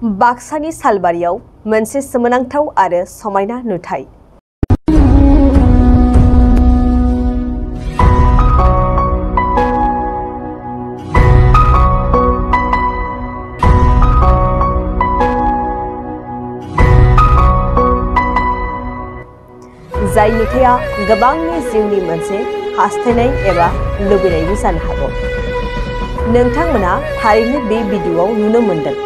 बाक्सानि सालबारियाव मोनसे सोमोनांथाव आरो समायना नुथाय। जाय नुथाया गोबांनि जिउनि मोनसे हास्थायनाय एबा लुबैनायबो जानो हागौ। नोंथांमोना थारैनो बे भिडिअआव नुनो मोनदों।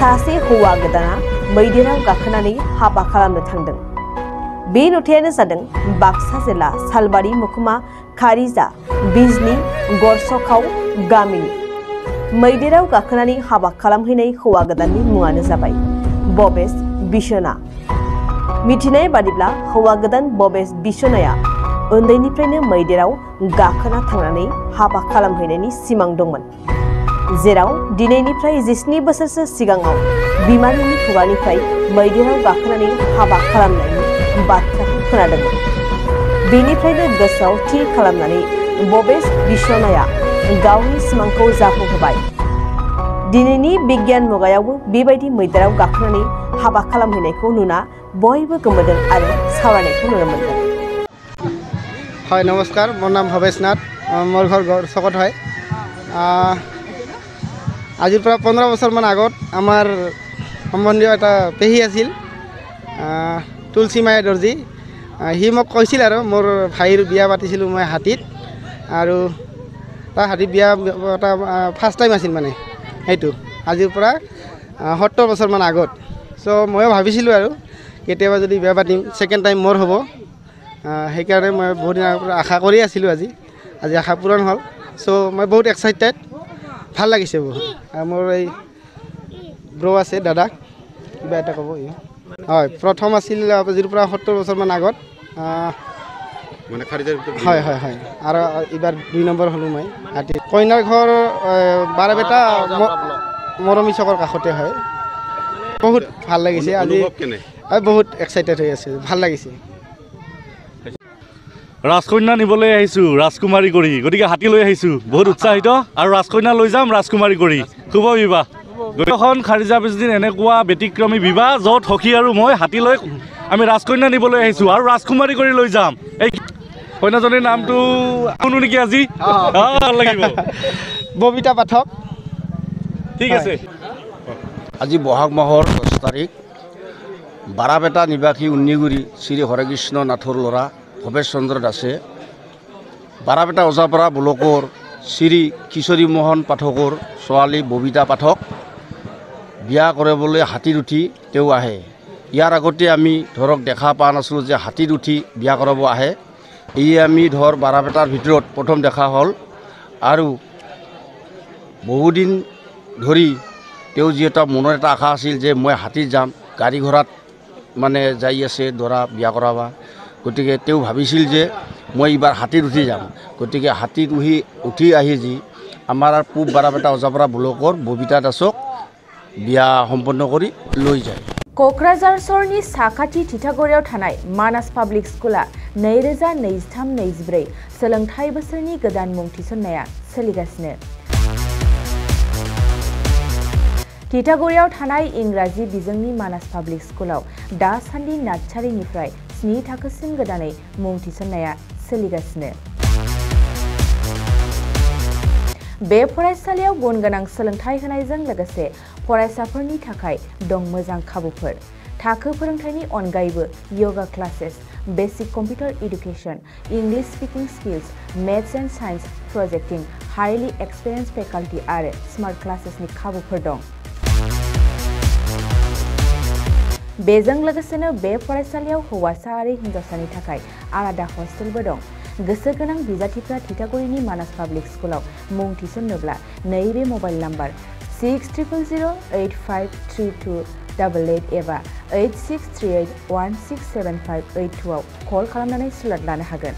सासे हौवा गोदाना मैदेराव गाखोनानै हाबा खालामनो थांदों। बे नुथायानो जादों बाक्सा जिल्ला सालबारि महकुमा खारिजा बिजनी गरसखाव गामिनि। मैदेराव गाखोनानै हाबा खालामहैनाय हौवा गोदाननि मुङानो जाबाय भवेश बिश्वना। मिथिनाय बादिब्ला हौवा गोदान भवेश बिश्वनाया उन्दैनिफ्रायनो मैदेराव गाखोना थांनानै हाबा खालामहैनायनि सिमां दंमोन, जेराव दिनैनिफ्राय 17 बोसोरसो सिगाङाव बिमानि खुगानिफ्राय मैदेराव गाखोनानै हाबा खालामनायनि बाथ्राखौ खोनादोंमोन। बेनिफ्रायनो गोसोआव थि खालामनानै भवेश बिश्वनाया गावनि सिमांखौ जाफुंहोबाय। दिनैनि बिगियान मुगायावबो बेबायदि मैदेराव गाखोनानै हाबा खालामहैनायखौ नुना बयबो गोमोदों आरो सावरायनायखौ नुनो मोनदों। হয় নমস্কাৰ, মোৰ নাম ভৱেশ নাথ, মোৰ ঘৰ গড়চকত হয়। আজিৰ পৰা 15 বছৰমান আগত আমাৰ সম্বন্ধীয় এটা পেহী আছিল, তুলসী মায়া দৰ্জী। সি মোক কৈছিল আৰু মোৰ ভাইৰ বিয়া পাতিছিলোঁ মই হাতীত, আৰু তাৰ হাতীত বিয়া এটা ফাৰ্ষ্ট টাইম আছিল মানে সেইটো আজিৰ পৰা 70 বছৰমান আগত। চ' ময়ো ভাবিছিলোঁ আৰু কেতিয়াবা যদি বিয়া পাতিম ছেকেণ্ড টাইম মোৰ হ'ব। সেইকাৰণে মই বহুত দিনৰ পৰা আশা কৰি আছিলোঁ। আজি আশা পূৰণ হ'ল। চ' মই বহুত এক্সাইটেড, ভাল লাগিছে বহুত। মোৰ এই ব্ৰ' আছে, দাদা, কিবা এটা ক'ব। হয়, প্ৰথম আছিল আজিৰ পৰা 70 বছৰমান আগত, মানে হয় হয় হয়, আৰু এইবাৰ 2 নম্বৰ হ'লোঁ মই হাতী। কইনাৰ ঘৰ বাৰাবেটা মৰমী চকৰ কাষতে হয়। বহুত ভাল লাগিছে আজি, বহুত এক্সাইটেড হৈ আছে, ভাল লাগিছে। ৰাজকন্যা নিবলৈ আহিছোঁ ৰাজকুমাৰী কৰি, গতিকে হাতী লৈ আহিছোঁ, বহুত উৎসাহিত। আৰু ৰাজকন্যা লৈ যাম ৰাজকুমাৰী কৰি, শুভ বিবাহ। গোটেইখন খাৰিজা বিজনীৰ এনেকুৱা ব্যতিক্ৰমী বিবাহ, য'ত সখী আৰু মই হাতী লৈ আমি ৰাজকন্যা নিবলৈ আহিছোঁ আৰু ৰাজকুমাৰী কৰি লৈ যাম। এই কন্যাজনীৰ নামটো শুনো নেকি আজি? ভাল লাগিব। ববিতা পাঠক। ঠিক আছে। আজি বহাগ মাহৰ 10 তাৰিখ, বাৰাবেটা নিবাসী উন্নিগুৰি শ্ৰী হৰেকৃষ্ণ নাথৰ ল'ৰা ভৱেশ চন্দ্ৰ দাসে বাৰাবেটা ওজাপাৰা ব্লকৰ শ্ৰী কিশোৰী মোহন পাঠকৰ ছোৱালী ববিতা পাঠক বিয়া কৰিবলৈ হাতীত উঠি তেওঁ আহে। ইয়াৰ আগতে আমি দেখা পোৱা নাছিলোঁ যে হাতীত উঠি বিয়া কৰাব আহে। এই আমি বাৰাবেটাৰ ভিতৰত প্ৰথম দেখা হ'ল। আৰু বহুদিন ধৰি তেওঁ যিহেতু মনৰ এটা আশা আছিল যে মই হাতীত যাম, গাড়ী ঘোঁৰাত মানে যাই আছে দৰা বিয়া কৰাবা। গতিকে তেওঁ ভাবিছিল যে মই এইবাৰ হাতীত উঠি যাম। গতিকে হাতীত উঠি আহি যি আমাৰ পূব বাৰাবেটা ওজাপাৰা ব্লকৰ ববিতা দাসক বিয়া সম্পন্ন কৰি লৈ যায়। क'क्राझार सहरनि साखाथि तितागुरियाव थानाय मानास पाब्लिक स्कुला 2023-24 सोलोंथाइ बोसोरनि गोदान मुं थिसननाया सोलिगासिनो। तितागुरियाव थानाय इंराजि बिजोंनि मानास पाब्लिक स्कुलाव दासान्दि नार्सारिनिफ्राय 7 थाखोसिम गोदानै मुं थिसननाया सोलिगासिनो। बे फरायसालियाव गुन गोनां सोलोंथाइ होनायजों लोगोसे फरायसाफोरनि थाखाय दं मोजां खाबुफोर। थाखो फोरोंथायनि अनगायैबो yoga classes, basic computer education, English speaking skills, maths and science projecting, highly experience faculty आरो स्मार्ट क्लासेसनि खाबुफोर दं। बेजों लोगोसेनो बे फरायसालियाव हौवासा आरो हिन्जावसानि थाखाय आलादा हस्टेलबो दं। गोसो गोनां बिजाथिफ्रा तितागुरिनि मानास पाब्लिक स्कुलाव मुं थिसननोब्ला नैबे मबाइल नम्बर 6000853288 एबा 8638167582 आव कल खालामनानै स्लट लानो हागोन।